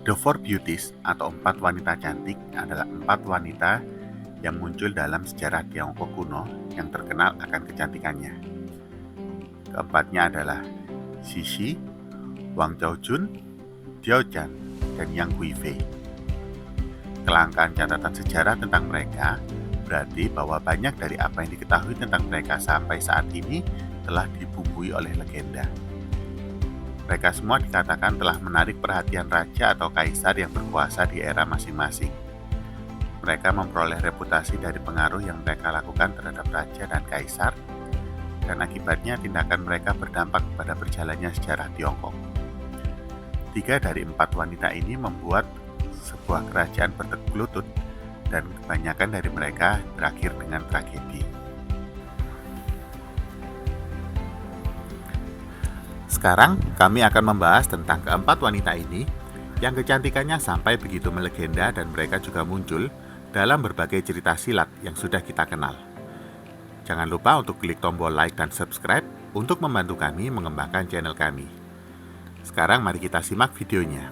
The Four Beauties atau empat wanita cantik adalah empat wanita yang muncul dalam sejarah Tiongkok kuno yang terkenal akan kecantikannya. Keempatnya adalah Cixi, Wang Zhaojun, Diao Zhan, dan Yang Guifei. Kelangkaan catatan sejarah tentang mereka berarti bahwa banyak dari apa yang diketahui tentang mereka sampai saat ini telah dibumbui oleh legenda. Mereka semua dikatakan telah menarik perhatian raja atau kaisar yang berkuasa di era masing-masing. Mereka memperoleh reputasi dari pengaruh yang mereka lakukan terhadap raja dan kaisar, dan akibatnya tindakan mereka berdampak pada berjalannya sejarah Tiongkok. 3 dari 4 wanita ini membuat sebuah kerajaan bertekuk lutut, dan kebanyakan dari mereka berakhir dengan tragedi. Sekarang kami akan membahas tentang keempat wanita ini yang kecantikannya sampai begitu melegenda dan mereka juga muncul dalam berbagai cerita silat yang sudah kita kenal. Jangan lupa untuk klik tombol like dan subscribe untuk membantu kami mengembangkan channel kami. Sekarang mari kita simak videonya.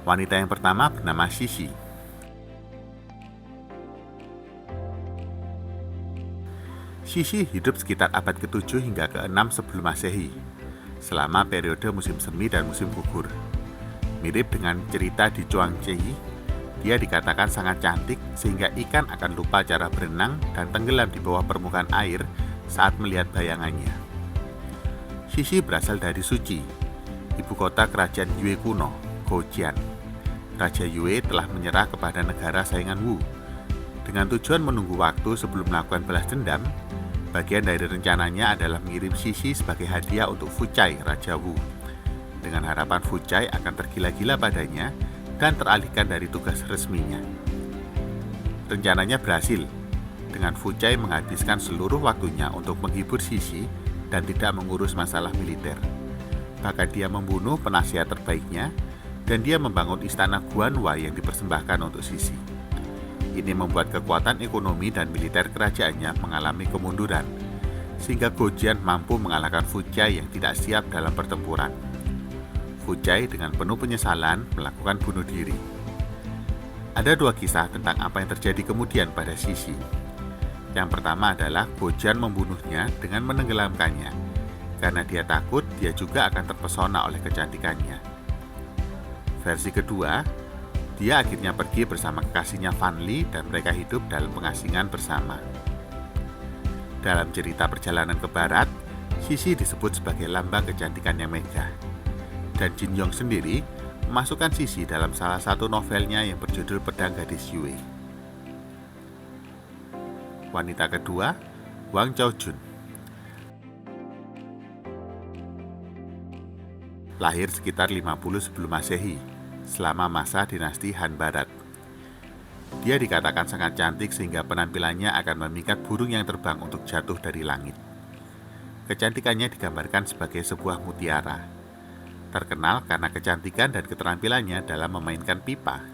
Wanita yang pertama bernama Cixi. Cixi hidup sekitar abad ke-7 hingga ke-6 sebelum Masehi, selama periode musim semi dan musim gugur. Mirip dengan cerita di Zhuangzi, dia dikatakan sangat cantik sehingga ikan akan lupa cara berenang dan tenggelam di bawah permukaan air saat melihat bayangannya. Cixi berasal dari Suci, ibu kota kerajaan Yue kuno, Gojian. Raja Yue telah menyerah kepada negara saingan Wu. Dengan tujuan menunggu waktu sebelum melakukan balas dendam, bagian dari rencananya adalah mengirim Cixi sebagai hadiah untuk Fucai, Raja Wu, dengan harapan Fucai akan tergila-gila padanya dan teralihkan dari tugas resminya. Rencananya berhasil, dengan Fucai menghabiskan seluruh waktunya untuk menghibur Cixi dan tidak mengurus masalah militer. Bahkan dia membunuh penasihat terbaiknya, dan dia membangun istana Guanhua yang dipersembahkan untuk Cixi. Ini membuat kekuatan ekonomi dan militer kerajaannya mengalami kemunduran, sehingga Gojian mampu mengalahkan Fucai yang tidak siap dalam pertempuran. Fucai dengan penuh penyesalan melakukan bunuh diri. Ada 2 kisah tentang apa yang terjadi kemudian pada Cixi. Yang pertama adalah Gojian membunuhnya dengan menenggelamkannya, karena dia takut dia juga akan terpesona oleh kecantikannya. Versi kedua, dia akhirnya pergi bersama kekasihnya Fan Li dan mereka hidup dalam pengasingan bersama. Dalam cerita perjalanan ke barat, Cixi disebut sebagai lambang kecantikan yang megah. Dan Jin Yong sendiri memasukkan Cixi dalam salah satu novelnya yang berjudul Pedang Gadis Yue. Wanita kedua, Wang Zhaojun. Lahir sekitar 50 sebelum Masehi, selama masa dinasti Han Barat. Dia dikatakan sangat cantik sehingga penampilannya akan memikat burung yang terbang untuk jatuh dari langit. Kecantikannya digambarkan sebagai sebuah mutiara. Terkenal karena kecantikan dan keterampilannya dalam memainkan pipa.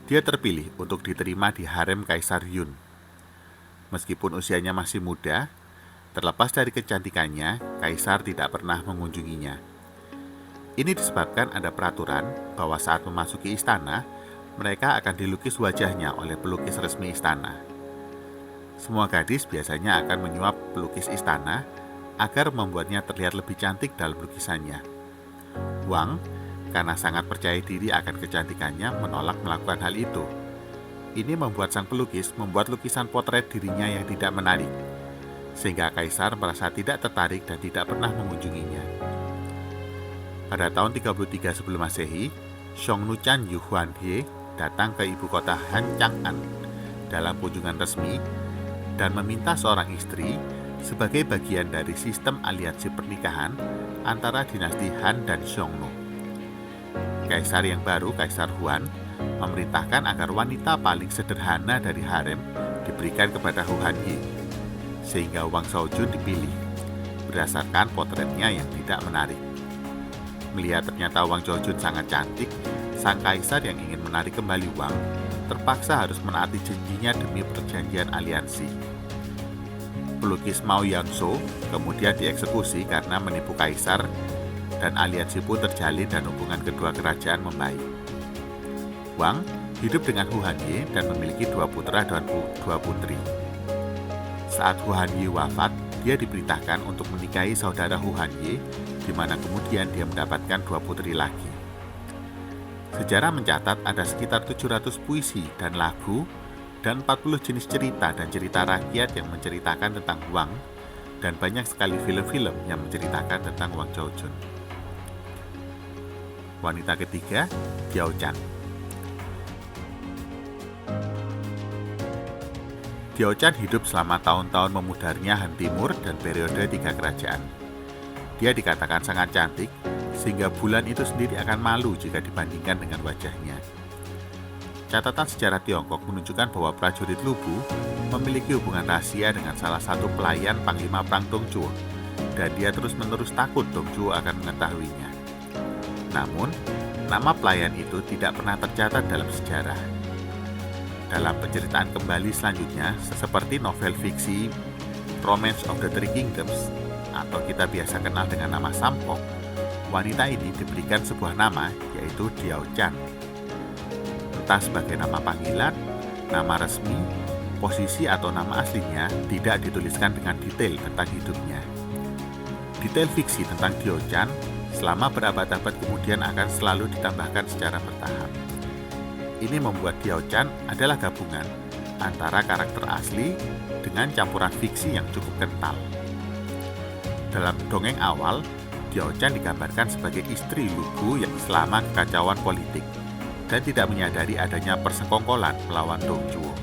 Dia terpilih untuk diterima di harem Kaisar Yun. Meskipun usianya masih muda, terlepas dari kecantikannya, Kaisar tidak pernah mengunjunginya. Ini disebabkan ada peraturan bahwa saat memasuki istana, mereka akan dilukis wajahnya oleh pelukis resmi istana. Semua gadis biasanya akan menyuap pelukis istana agar membuatnya terlihat lebih cantik dalam lukisannya. Wang, karena sangat percaya diri akan kecantikannya, menolak melakukan hal itu. Ini membuat sang pelukis membuat lukisan potret dirinya yang tidak menarik, sehingga Kaisar merasa tidak tertarik dan tidak pernah mengunjunginya. Pada tahun 33 sebelum Masehi, Xiongnuchan Yuhuanhe datang ke ibu kota Han Chang'an dalam kunjungan resmi dan meminta seorang istri sebagai bagian dari sistem aliansi pernikahan antara dinasti Han dan Xiongnu. Kaisar yang baru, Kaisar Huan, memerintahkan agar wanita paling sederhana dari harem diberikan kepada Huanhe, sehingga Wang Zhaojun dipilih berdasarkan potretnya yang tidak menarik. Melihat ternyata Wang Zhaojun sangat cantik, sang kaisar yang ingin menarik kembali Wang terpaksa harus menaati janjinya demi perjanjian aliansi. pelukis Mao Yanzhou kemudian dieksekusi karena menipu kaisar, dan aliansi pun terjalin dan hubungan kedua kerajaan membaik. Wang hidup dengan Hu Hanye dan memiliki 2 putra dan 2 putri. Saat Hu Hanye wafat, dia diperintahkan untuk menikahi saudara Hu Hanye, di mana kemudian dia mendapatkan 2 putri lagi. Sejarah mencatat ada sekitar 700 puisi dan lagu dan 40 jenis cerita dan cerita rakyat yang menceritakan tentang Wang, dan banyak sekali film-film yang menceritakan tentang Wang Zhaojun. Wanita ketiga, Diao Chan. Diao Chan hidup selama tahun-tahun memudarnya Han Timur dan periode 3 kerajaan. Dia dikatakan sangat cantik, sehingga bulan itu sendiri akan malu jika dibandingkan dengan wajahnya. Catatan sejarah Tiongkok menunjukkan bahwa prajurit Lubu memiliki hubungan rahasia dengan salah satu pelayan Panglima Perang Dongzhuo, dan dia terus-menerus takut Dongzhuo akan mengetahuinya. Namun, nama pelayan itu tidak pernah tercatat dalam sejarah. Dalam penceritaan kembali selanjutnya, seperti novel fiksi Romance of the Three Kingdoms, atau kita biasa kenal dengan nama Samkok, wanita ini diberikan sebuah nama, yaitu Diao Chan. Entah sebagai nama panggilan, nama resmi, posisi atau nama aslinya tidak dituliskan dengan detail tentang hidupnya. Detail fiksi tentang Diao Chan selama berabad-abad kemudian akan selalu ditambahkan secara bertahap. Ini membuat Diao Chan adalah gabungan antara karakter asli dengan campuran fiksi yang cukup kental. Dalam dongeng awal, Diao Chan digambarkan sebagai istri Lubu yang selama kekacauan politik dan tidak menyadari adanya persekongkolan melawan Dongzhuo.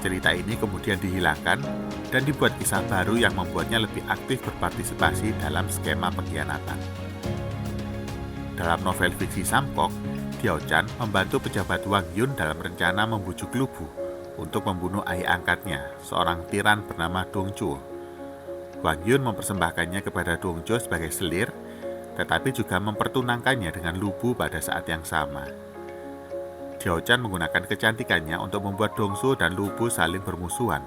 Cerita ini kemudian dihilangkan dan dibuat kisah baru yang membuatnya lebih aktif berpartisipasi dalam skema pengkhianatan. Dalam novel fiksi Samkok, Diao Chan membantu pejabat Wang Yun dalam rencana membujuk Lubu untuk membunuh ayah angkatnya, seorang tiran bernama Dongzhuo. Wang Yun mempersembahkannya kepada Dongzhuo sebagai selir, tetapi juga mempertunangkannya dengan Lubu pada saat yang sama. Diao Chan menggunakan kecantikannya untuk membuat Dongzhuo dan Lubu saling bermusuhan.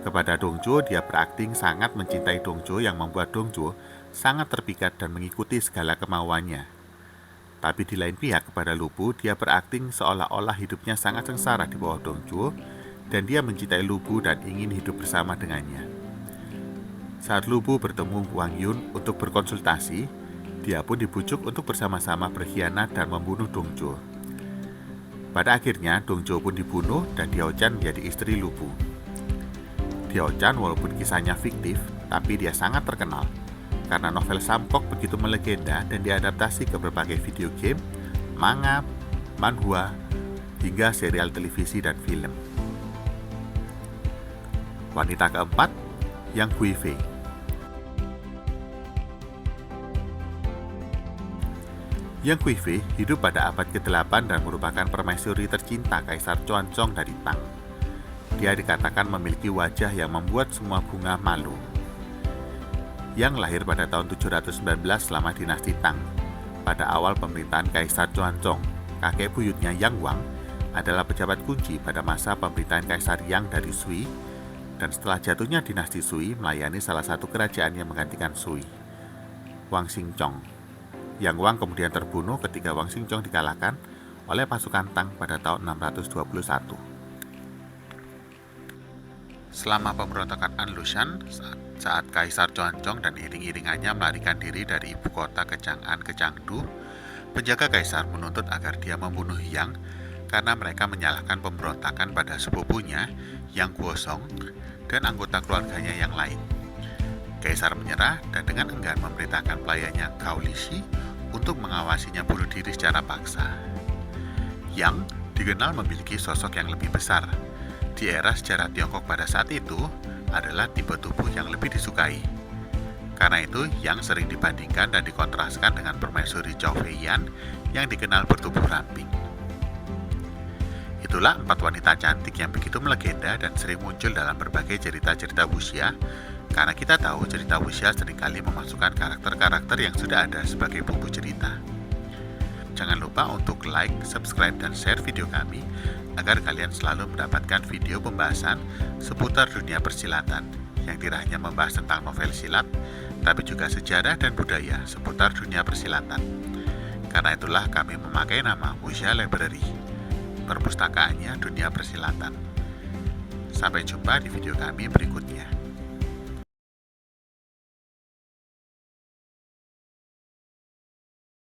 Kepada Dongzhuo, dia berakting sangat mencintai Dongzhuo yang membuat Dongzhuo sangat terpikat dan mengikuti segala kemauannya. Tapi di lain pihak kepada Lubu, dia berakting seolah-olah hidupnya sangat sengsara di bawah Dongzhuo, dan dia mencintai Lubu dan ingin hidup bersama dengannya. Saat Lubu bertemu Wang Yun untuk berkonsultasi, dia pun dibujuk untuk bersama-sama berkhianat dan membunuh Dongzhuo. Pada akhirnya, Dongzhuo pun dibunuh dan Diao Chan menjadi istri Lubu. Diao Chan walaupun kisahnya fiktif, tapi dia sangat terkenal karena novel Samkok begitu melegenda dan diadaptasi ke berbagai video game, manga, manhwa, hingga serial televisi dan film. Wanita keempat, Yang Guifei. Yang Guifei hidup pada abad ke-8 dan merupakan permaisuri tercinta Kaisar Xuanzong dari Tang. Dia dikatakan memiliki wajah yang membuat semua bunga malu. Yang lahir pada tahun 719 selama dinasti Tang. Pada awal pemerintahan Kaisar Xuanzong, kakek buyutnya Yang Wang adalah pejabat kunci pada masa pemerintahan Kaisar Yang dari Sui, dan setelah jatuhnya dinasti Sui melayani salah satu kerajaan yang menggantikan Sui, Wang Xingchong. Yang Wang kemudian terbunuh ketika Wang Xingchong dikalahkan oleh pasukan Tang pada tahun 621. Selama pemberontakan Anlushan, saat Kaisar Xuanzong dan iring-iringannya melarikan diri dari ibu kota ke Chang'an ke Chengdu, penjaga kaisar menuntut agar dia membunuh Yang karena mereka menyalahkan pemberontakan pada sepupunya Yang Guosong dan anggota keluarganya yang lain. Kaisar menyerah dan dengan enggan memerintahkan pelayannya Gao Lishi untuk mengawasinya bunuh diri secara paksa. Yang dikenal memiliki sosok yang lebih besar. Di era sejarah Tiongkok pada saat itu adalah tipe tubuh yang lebih disukai. Karena itu, Yang sering dibandingkan dan dikontraskan dengan permaisuri Zhao Feiyan yang dikenal bertubuh ramping. Itulah 4 wanita cantik yang begitu melegenda dan sering muncul dalam berbagai cerita-cerita wuxia, karena kita tahu cerita wuxia seringkali memasukkan karakter-karakter yang sudah ada sebagai bumbu cerita. Jangan lupa untuk like, subscribe, dan share video kami, agar kalian selalu mendapatkan video pembahasan seputar dunia persilatan yang tidak hanya membahas tentang novel silat, tapi juga sejarah dan budaya seputar dunia persilatan. Karena itulah kami memakai nama Wuxia Library, perpustakaannya dunia persilatan. Sampai jumpa di video kami berikutnya.